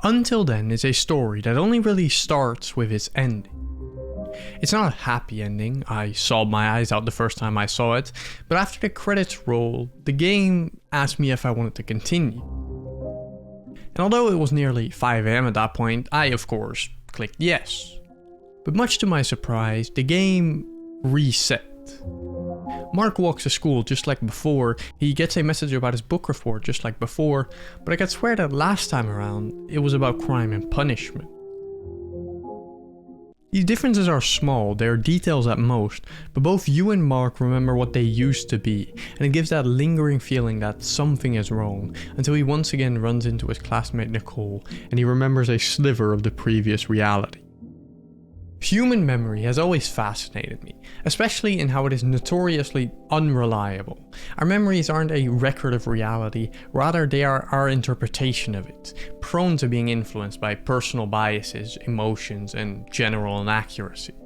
Until Then is a story that only really starts with its ending. It's not a happy ending, I sobbed my eyes out the first time I saw it, but after the credits roll, the game asked me if I wanted to continue. And although it was nearly 5 AM at that point, I of course clicked yes. But much to my surprise, the game reset. Mark walks to school just like before, he gets a message about his book report just like before, but I could swear that last time around, it was about crime and punishment. These differences are small, they are details at most, but both you and Mark remember what they used to be, and it gives that lingering feeling that something is wrong, until he once again runs into his classmate Nicole, and he remembers a sliver of the previous reality. Human memory has always fascinated me, especially in how it is notoriously unreliable. Our memories aren't a record of reality, rather they are our interpretation of it, prone to being influenced by personal biases, emotions, and general inaccuracies.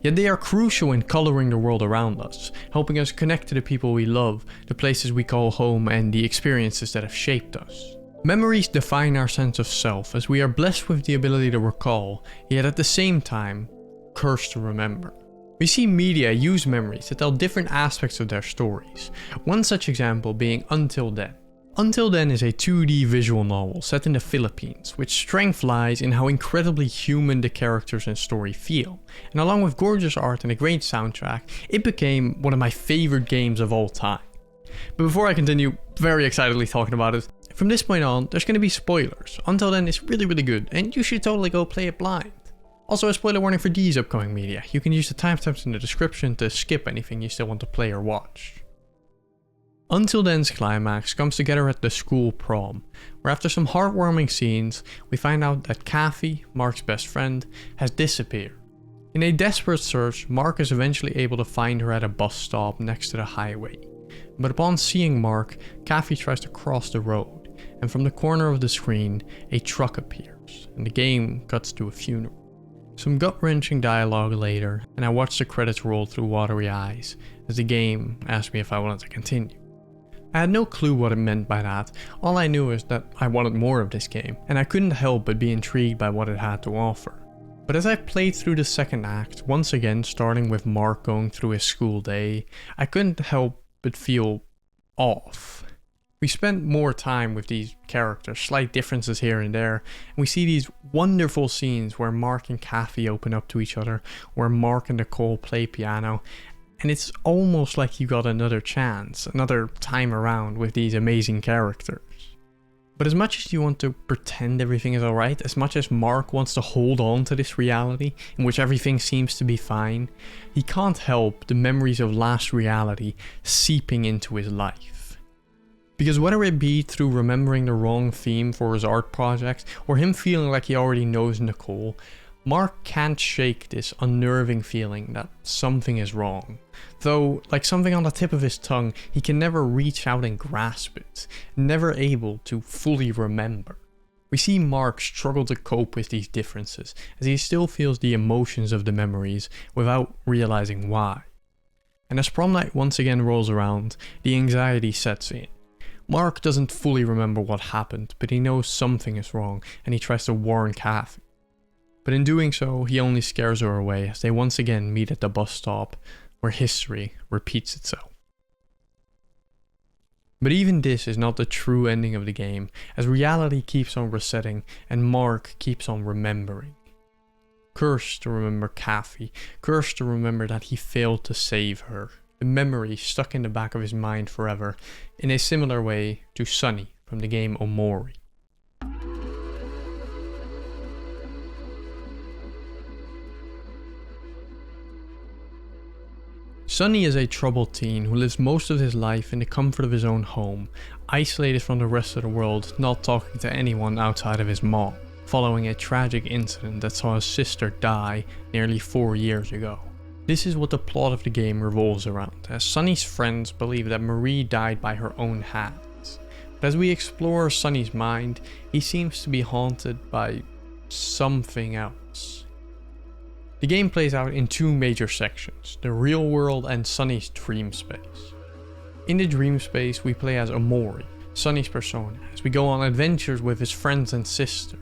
Yet they are crucial in coloring the world around us, helping us connect to the people we love, the places we call home, and the experiences that have shaped us. Memories define our sense of self, as we are blessed with the ability to recall, yet at the same time, cursed to remember. We see media use memories to tell different aspects of their stories, one such example being Until Then. Until Then is a 2D visual novel set in the Philippines, which strength lies in how incredibly human the characters and story feel, and along with gorgeous art and a great soundtrack, it became one of my favorite games of all time. But before I continue very excitedly talking about it, from this point on, there's going to be spoilers. Until Then is really good, and you should totally go play it blind. Also a spoiler warning for these upcoming media. You can use the timestamps in the description to skip anything you still want to play or watch. Until Then's climax comes together at the school prom, where after some heartwarming scenes, we find out that Kathy, Mark's best friend, has disappeared. In a desperate search, Mark is eventually able to find her at a bus stop next to the highway. But upon seeing Mark, Kathy tries to cross the road, and from the corner of the screen, a truck appears, and the game cuts to a funeral. Some gut-wrenching dialogue later, and I watched the credits roll through watery eyes, as the game asked me if I wanted to continue. I had no clue what it meant by that, all I knew is that I wanted more of this game, and I couldn't help but be intrigued by what it had to offer. But as I played through the second act, once again starting with Mark going through his school day, I couldn't help but feel off. We spent more time with these characters, slight differences here and there, and we see these wonderful scenes where Mark and Kathy open up to each other, where Mark and Nicole play piano, and it's almost like you got another chance, another time around with these amazing characters. But as much as you want to pretend everything is alright, as much as Mark wants to hold on to this reality in which everything seems to be fine, he can't help the memories of last reality seeping into his life. Because whether it be through remembering the wrong theme for his art project, or him feeling like he already knows Nicole, Mark can't shake this unnerving feeling that something is wrong. Though, like something on the tip of his tongue, he can never reach out and grasp it, never able to fully remember. We see Mark struggle to cope with these differences, as he still feels the emotions of the memories without realizing why. And as prom night once again rolls around, the anxiety sets in. Mark doesn't fully remember what happened, but he knows something is wrong, and he tries to warn Kathy. But in doing so, he only scares her away as they once again meet at the bus stop, where history repeats itself. But even this is not the true ending of the game, as reality keeps on resetting and Mark keeps on remembering. Cursed to remember Kathy, cursed to remember that he failed to save her, the memory stuck in the back of his mind forever, in a similar way to Sonny from the game OMORI. Sonny is a troubled teen who lives most of his life in the comfort of his own home, isolated from the rest of the world, not talking to anyone outside of his mom, following a tragic incident that saw his sister die nearly 4 years ago. This is what the plot of the game revolves around, as Sonny's friends believe that Marie died by her own hands. But as we explore Sonny's mind, he seems to be haunted by something else. The game plays out in two major sections, the real world and Sonny's dream space. In the dream space, we play as OMORI, Sonny's persona, as we go on adventures with his friends and sister.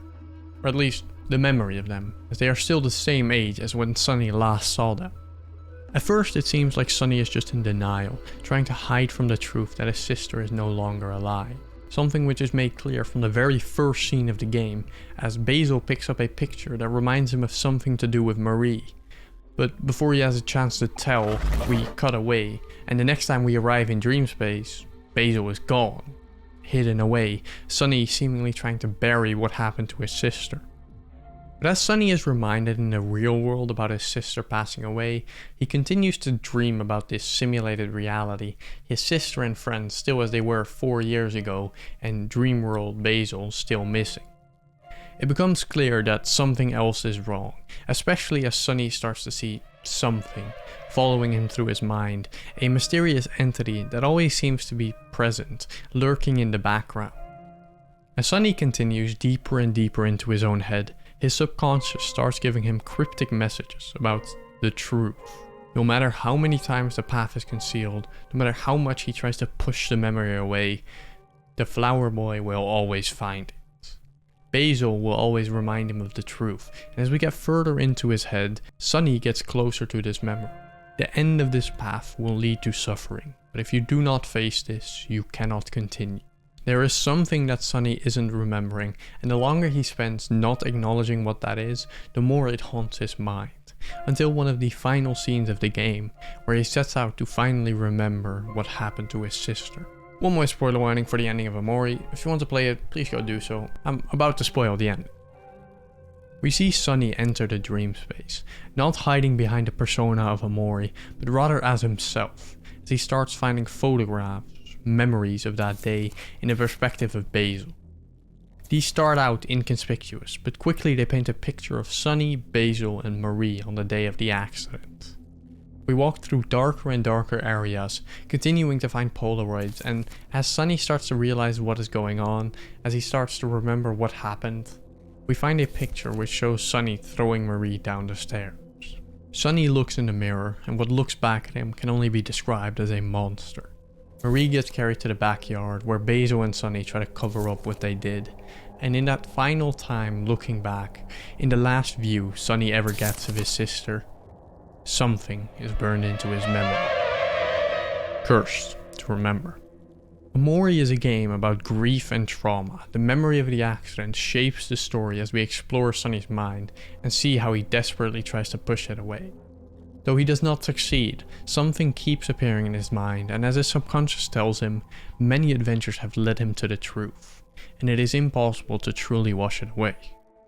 or at least the memory of them, as they are still the same age as when Sunny last saw them. At first it seems like Sunny is just in denial, trying to hide from the truth that his sister is no longer alive. Something which is made clear from the very first scene of the game, as Basil picks up a picture that reminds him of something to do with Marie. But before he has a chance to tell, we cut away, and the next time we arrive in dream space, Basil is gone, hidden away, Sunny seemingly trying to bury what happened to his sister. But as Sunny is reminded in the real world about his sister passing away, he continues to dream about this simulated reality, his sister and friends still as they were 4 years ago, and dream world Basil still missing. It becomes clear that something else is wrong, especially as Sunny starts to see something following him through his mind, a mysterious entity that always seems to be present, lurking in the background. As Sunny continues deeper and deeper into his own head, his subconscious starts giving him cryptic messages about the truth. No matter how many times the path is concealed, no matter how much he tries to push the memory away, the flower boy will always find it. Basil will always remind him of the truth, and as we get further into his head, Sunny gets closer to this memory. The end of this path will lead to suffering, but if you do not face this, you cannot continue. There is something that Sunny isn't remembering, and the longer he spends not acknowledging what that is, the more it haunts his mind, until one of the final scenes of the game, where he sets out to finally remember what happened to his sister. One more spoiler warning for the ending of OMORI. If you want to play it, please go do so. I'm about to spoil the end. We see Sunny enter the dream space, not hiding behind the persona of OMORI, but rather as himself, as he starts finding photographs, memories of that day in the perspective of Basil. These start out inconspicuous, but quickly they paint a picture of Sunny, Basil and Marie on the day of the accident. We walk through darker and darker areas, continuing to find Polaroids, and as Sunny starts to realize what is going on, as he starts to remember what happened, we find a picture which shows Sunny throwing Marie down the stairs. Sunny looks in the mirror, and what looks back at him can only be described as a monster. Marie gets carried to the backyard where Basil and Sunny try to cover up what they did, and in that final time looking back, in the last view Sunny ever gets of his sister, something is burned into his memory. Cursed to remember. OMORI is a game about grief and trauma. The memory of the accident shapes the story as we explore Sunny's mind and see how he desperately tries to push it away. Though he does not succeed, something keeps appearing in his mind, and as his subconscious tells him, many adventures have led him to the truth, and it is impossible to truly wash it away.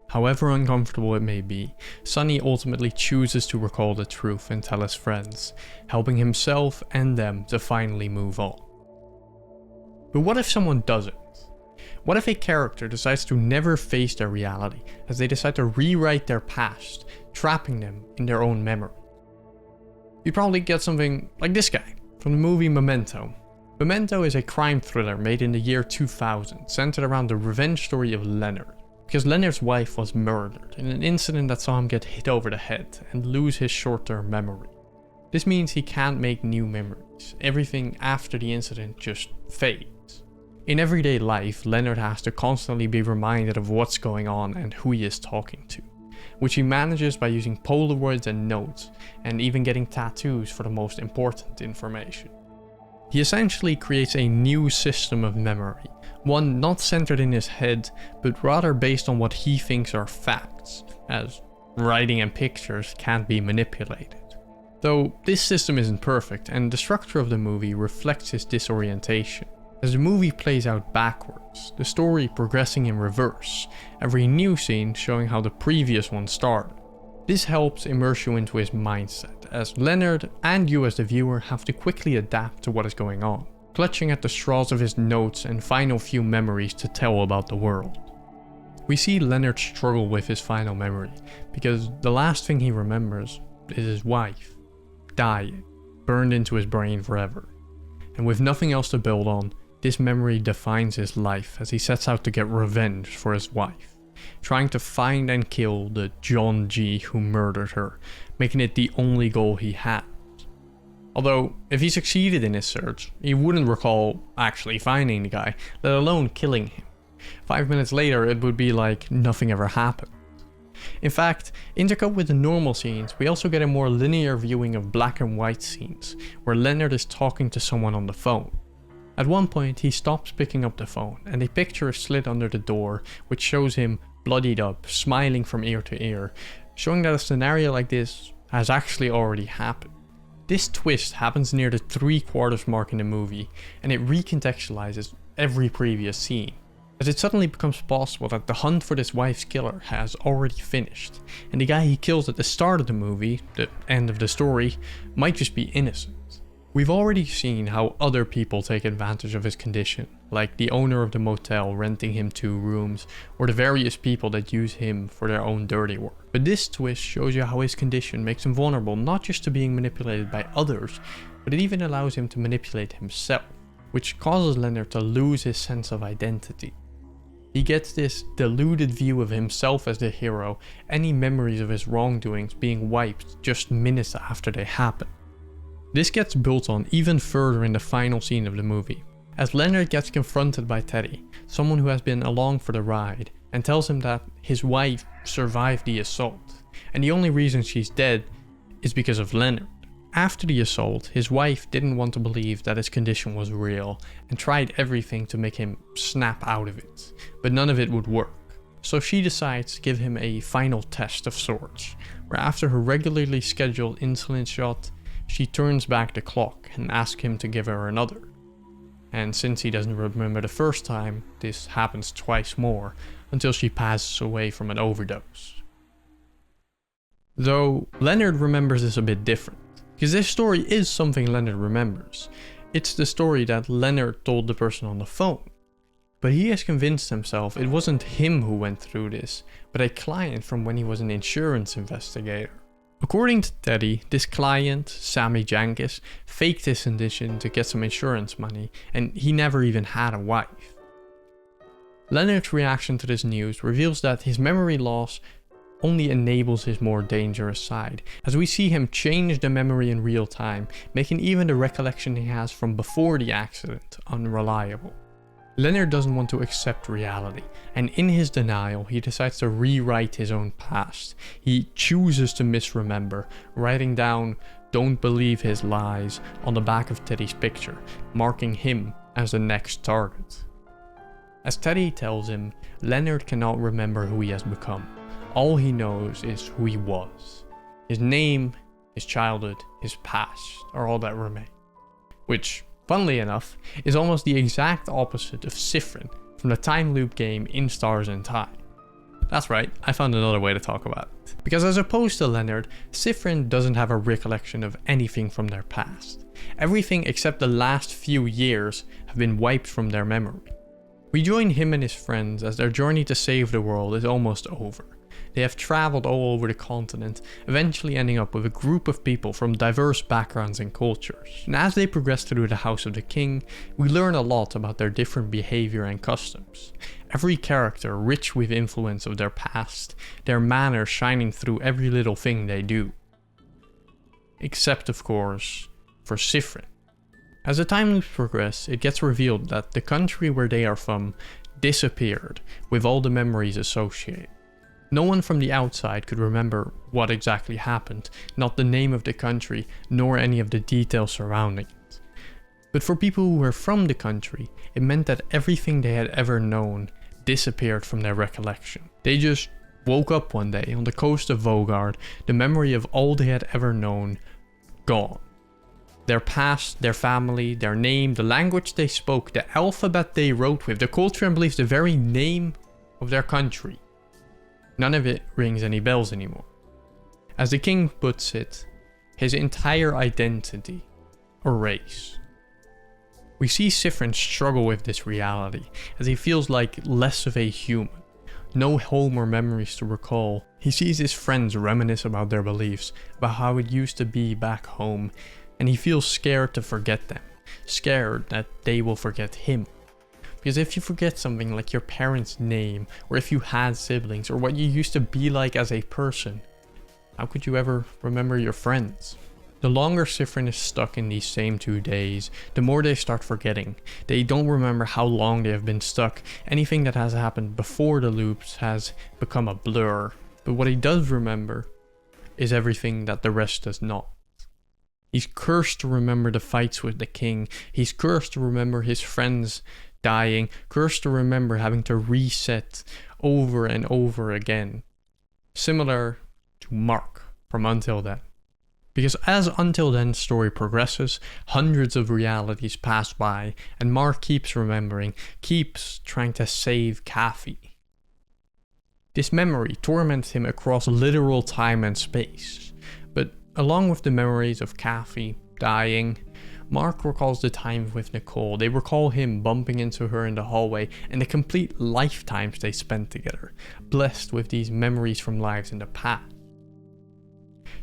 However uncomfortable it may be, Sunny ultimately chooses to recall the truth and tell his friends, helping himself and them to finally move on. But what if someone doesn't? What if a character decides to never face their reality, as they decide to rewrite their past, trapping them in their own memory? You'd probably get something like this guy, from the movie Memento. Memento is a crime thriller made in the year 2000, centered around the revenge story of Leonard, because Leonard's wife was murdered in an incident that saw him get hit over the head and lose his short-term memory. This means he can't make new memories, everything after the incident just fades. In everyday life, Leonard has to constantly be reminded of what's going on and who he is talking to, which he manages by using Polaroids and notes, and even getting tattoos for the most important information. He essentially creates a new system of memory, one not centered in his head, but rather based on what he thinks are facts, as writing and pictures can't be manipulated. Though this system isn't perfect, and the structure of the movie reflects his disorientation. As the movie plays out backwards, the story progressing in reverse, every new scene showing how the previous one started. This helps immerse you into his mindset, as Leonard and you as the viewer have to quickly adapt to what is going on, clutching at the straws of his notes and final few memories to tell about the world. We see Leonard struggle with his final memory, because the last thing he remembers is his wife, dying, burned into his brain forever. And with nothing else to build on, this memory defines his life as he sets out to get revenge for his wife, trying to find and kill the John G who murdered her, making it the only goal he has. Although, if he succeeded in his search, he wouldn't recall actually finding the guy, let alone killing him. 5 minutes later it would be like nothing ever happened. In fact, intercut with the normal scenes, we also get a more linear viewing of black and white scenes, where Leonard is talking to someone on the phone. At one point he stops picking up the phone and a picture is slid under the door, which shows him bloodied up, smiling from ear to ear, showing that a scenario like this has actually already happened. This twist happens near the 3/4 mark in the movie, and it recontextualizes every previous scene, as it suddenly becomes possible that the hunt for this wife's killer has already finished, and the guy he kills at the start of the movie, the end of the story, might just be innocent. We've already seen how other people take advantage of his condition, like the owner of the motel renting him 2 rooms, or the various people that use him for their own dirty work. But this twist shows you how his condition makes him vulnerable not just to being manipulated by others, but it even allows him to manipulate himself, which causes Leonard to lose his sense of identity. He gets this deluded view of himself as the hero, any memories of his wrongdoings being wiped just minutes after they happen. This gets built on even further in the final scene of the movie, as Leonard gets confronted by Teddy, someone who has been along for the ride, and tells him that his wife survived the assault, and the only reason she's dead is because of Leonard. After the assault, his wife didn't want to believe that his condition was real, and tried everything to make him snap out of it, but none of it would work. So she decides to give him a final test of sorts, where after her regularly scheduled insulin shot, she turns back the clock and asks him to give her another. And since he doesn't remember the first time, this happens twice more, until she passes away from an overdose. Though Leonard remembers this a bit different, because this story is something Leonard remembers. It's the story that Leonard told the person on the phone. But he has convinced himself it wasn't him who went through this, but a client from when he was an insurance investigator. According to Teddy, this client, Sammy Jankis, faked his condition to get some insurance money, and he never even had a wife. Leonard's reaction to this news reveals that his memory loss only enables his more dangerous side, as we see him change the memory in real time, making even the recollection he has from before the accident unreliable. Leonard doesn't want to accept reality, and in his denial, he decides to rewrite his own past. He chooses to misremember, writing down "don't believe his lies" on the back of Teddy's picture, marking him as the next target. As Teddy tells him, Leonard cannot remember who he has become. All he knows is who he was. His name, his childhood, his past are all that remain. Which, funnily enough, is almost the exact opposite of Sifrin from the time loop game In Stars and Time. That's right, I found another way to talk about it. Because as opposed to Leonard, Sifrin doesn't have a recollection of anything from their past. Everything except the last few years have been wiped from their memory. We join him and his friends as their journey to save the world is almost over. They have traveled all over the continent, eventually ending up with a group of people from diverse backgrounds and cultures. And as they progress through the House of the King, we learn a lot about their different behavior and customs. Every character rich with influence of their past, their manners shining through every little thing they do. Except, of course, for Sifrin. As the time loops progress, it gets revealed that the country where they are from disappeared, with all the memories associated. No one from the outside could remember what exactly happened, not the name of the country, nor any of the details surrounding it. But for people who were from the country, it meant that everything they had ever known disappeared from their recollection. They just woke up one day on the coast of Vogard, the memory of all they had ever known, gone. Their past, their family, their name, the language they spoke, the alphabet they wrote with, the culture and beliefs, the very name of their country. None of it rings any bells anymore. As the king puts it, his entire identity erased. We see Sifrin struggle with this reality, as he feels like less of a human. No home or memories to recall. He sees his friends reminisce about their beliefs, about how it used to be back home, and he feels scared to forget them. Scared that they will forget him. Because if you forget something like your parents' name, or if you had siblings, or what you used to be like as a person, how could you ever remember your friends? The longer Sifrin is stuck in these same 2 days, the more they start forgetting. They don't remember how long they have been stuck. Anything that has happened before the loops has become a blur. But what he does remember is everything that the rest does not. He's cursed to remember the fights with the king. He's cursed to remember his friends dying. Cursed to remember having to reset over and over again. Similar to Mark from Until Then. Because as Until Then's story progresses, hundreds of realities pass by, and Mark keeps remembering, keeps trying to save Kathy. This memory torments him across literal time and space, but along with the memories of Kathy dying, Mark recalls the time with Nicole. They recall him bumping into her in the hallway and the complete lifetimes they spent together, blessed with these memories from lives in the past.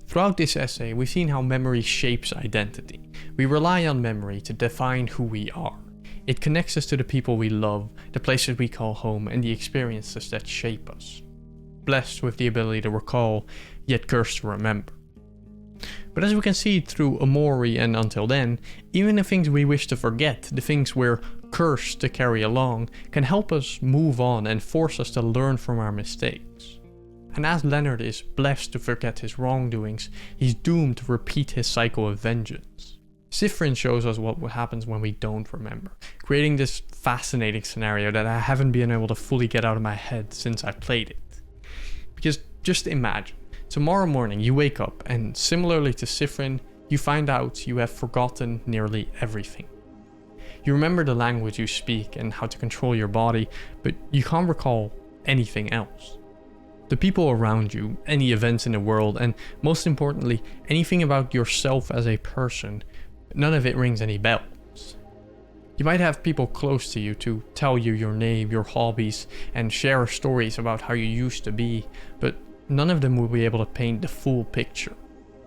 Throughout this essay, we've seen how memory shapes identity. We rely on memory to define who we are. It connects us to the people we love, the places we call home, and the experiences that shape us. Blessed with the ability to recall, yet cursed to remember. But as we can see through OMORI and Until Then, even the things we wish to forget, the things we're cursed to carry along, can help us move on and force us to learn from our mistakes. And as Leonard is blessed to forget his wrongdoings, he's doomed to repeat his cycle of vengeance. Sifrin shows us what happens when we don't remember, creating this fascinating scenario that I haven't been able to fully get out of my head since I played it. Because just imagine, tomorrow morning you wake up and similarly to Sifrin, you find out you have forgotten nearly everything. You remember the language you speak and how to control your body, but you can't recall anything else. The people around you, any events in the world, and most importantly, anything about yourself as a person, none of it rings any bells. You might have people close to you to tell you your name, your hobbies, and share stories about how you used to be, but none of them will be able to paint the full picture.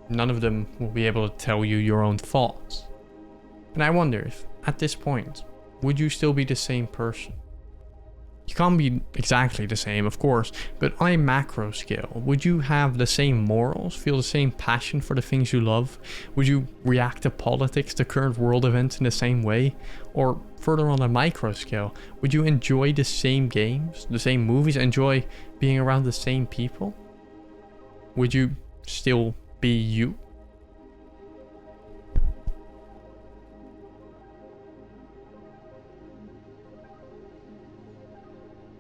None of them will be able to tell you your own thoughts. And I wonder if, at this point, would you still be the same person? You can't be exactly the same, of course, but on a macro scale, would you have the same morals, feel the same passion for the things you love? Would you react to politics, to current world events in the same way? Or further on a micro scale, would you enjoy the same games, the same movies, enjoy being around the same people? Would you still be you?